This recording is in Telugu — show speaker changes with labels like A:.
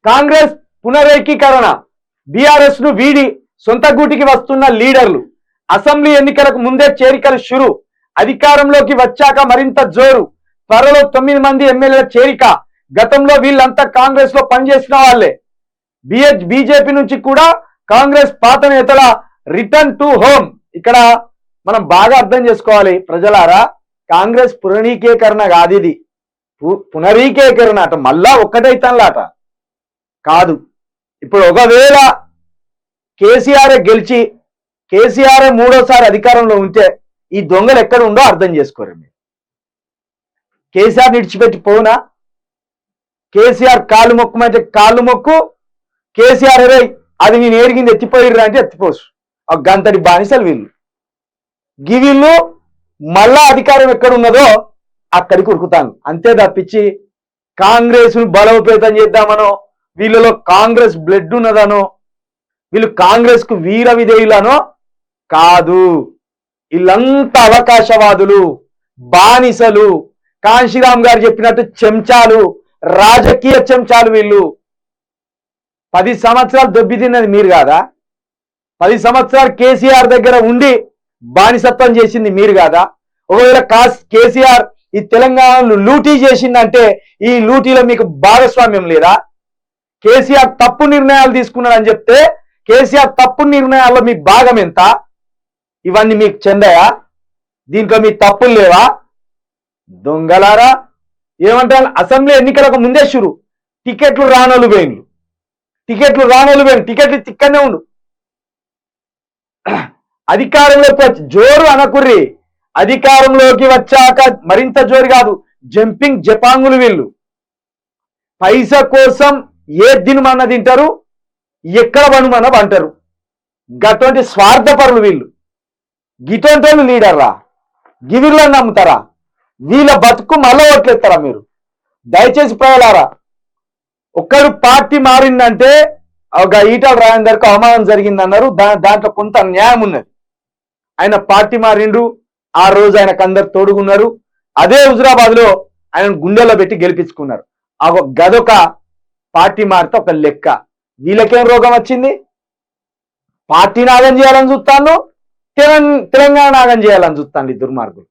A: కాంగ్రెస్ పునరేకీకరణ, బీఆర్ఎస్ ను వీడి సొంత గూటికి వస్తున్న లీడర్లు, అసెంబ్లీ ఎన్నికలకు ముందే చేరికలు షురు, అధికారంలోకి వచ్చాక మరింత జోరు, త్వరలో 9 మంది ఎమ్మెల్యేల చేరిక, గతంలో వీళ్ళంతా కాంగ్రెస్ లో పనిచేసిన వాళ్ళే, బీజేపీ నుంచి కూడా కాంగ్రెస్ పాత నేతల రిటర్న్ టు హోమ్. ఇక్కడ మనం బాగా అర్థం చేసుకోవాలి ప్రజలారా, కాంగ్రెస్ పునరీకీకరణ కాదు, ఇది పునరీకీకరణ అట, మళ్ళా ఒక్కటైతాన్లాట కాదు. ఇప్పుడు ఒకవేళ కేసీఆర్ గెలిచి కేసీఆర్ మూడోసారి అధికారంలో ఉంటే ఈ దొంగలు ఎక్కడ ఉందో అర్థం చేసుకోరు. మీరు కేసీఆర్ నిడిచిపెట్టి పోనా, కేసీఆర్ కాళ్ళు మొక్కమంటే కాళ్ళు మొక్కు, కేసీఆర్ అది నేను ఏడిగింది ఎత్తిపోయిర్రా అంటే ఎత్తిపోసు. ఒక గంతటి బానిసలు వీళ్ళు. వీళ్ళు మళ్ళా అధికారం ఎక్కడ ఉన్నదో అక్కడికి ఉరుకుతాను, అంతే తప్పించి కాంగ్రెస్ ను బలోపేతం చేద్దామనో, వీళ్ళలో కాంగ్రెస్ బ్లడ్ ఉన్నదనో, వీళ్ళు కాంగ్రెస్ కు వీర విధేయులనో కాదు. వీళ్ళంతా అవకాశవాదులు, బానిసలు, కాంశీరామ్ గారు చెప్పినట్టు చెంచాలు, రాజకీయ చెంచాలు. వీళ్ళు 10 సంవత్సరాలు దొబ్బి తిన్నది మీరు కాదా? 10 సంవత్సరాలు కేసీఆర్ దగ్గర ఉండి బానిసత్వం చేసింది మీరు కాదా? ఒకవేళ కేసీఆర్ ఈ తెలంగాణలో లూటీ చేసిందంటే ఈ లూటీలో మీకు భాగస్వామ్యం లేదా? కేసీఆర్ తప్పు నిర్ణయాలు తీసుకున్నారని చెప్తే కేసీఆర్ తప్పు నిర్ణయాల్లో మీ భాగం ఎంత? ఇవన్నీ మీకు చెందాయా? దీంట్లో మీ తప్పులు లేవా? దొంగలారా, ఏమంటారు? అసెంబ్లీ ఎన్నికలకు ముందే షురు, టికెట్లు రానోళ్ళు పోయిండ్లు, టికెట్లు తిక్కనే ఉండు. అధికారంలోకి వచ్చి జోరు అనకుర్రి, అధికారంలోకి వచ్చాక మరింత జోరు కాదు, జంపింగ్ జపాంగులు వీళ్ళు. పైసా కోసం ఏ దినమన్న తింటారు, ఎక్కడ పనుమన్న అంటారు. గటువంటి స్వార్థపరులు వీళ్ళు. గిటువంటి వాళ్ళు లీడర్రా? గివిర్లను నమ్ముతారా? వీళ్ళ బతుకు మళ్ళా ఓట్లేస్తారా మీరు? దయచేసి ప్రజలారా, ఒక్కడు పార్టీ మారిందంటే ఒక ఈటల రాజేందర్కు అవమానం జరిగిందన్నారు, దాంట్లో కొంత న్యాయం ఉన్నది. ఆయన పార్టీ మారిండ్రు, ఆ రోజు ఆయనకు అందరు తోడుగున్నారు, అదే హుజురాబాద్ లో ఆయన గుండెల్లో పెట్టి గెలిపించుకున్నారు. గదొక పార్టీ మారితే ఒక లెక్క. వీళ్ళకేం రోగం వచ్చింది? పార్టీ నాగం చేయాలని చూస్తాను, తెలంగాణ నాగం చేయాలని చూస్తాను ఈ దుర్మార్గులు.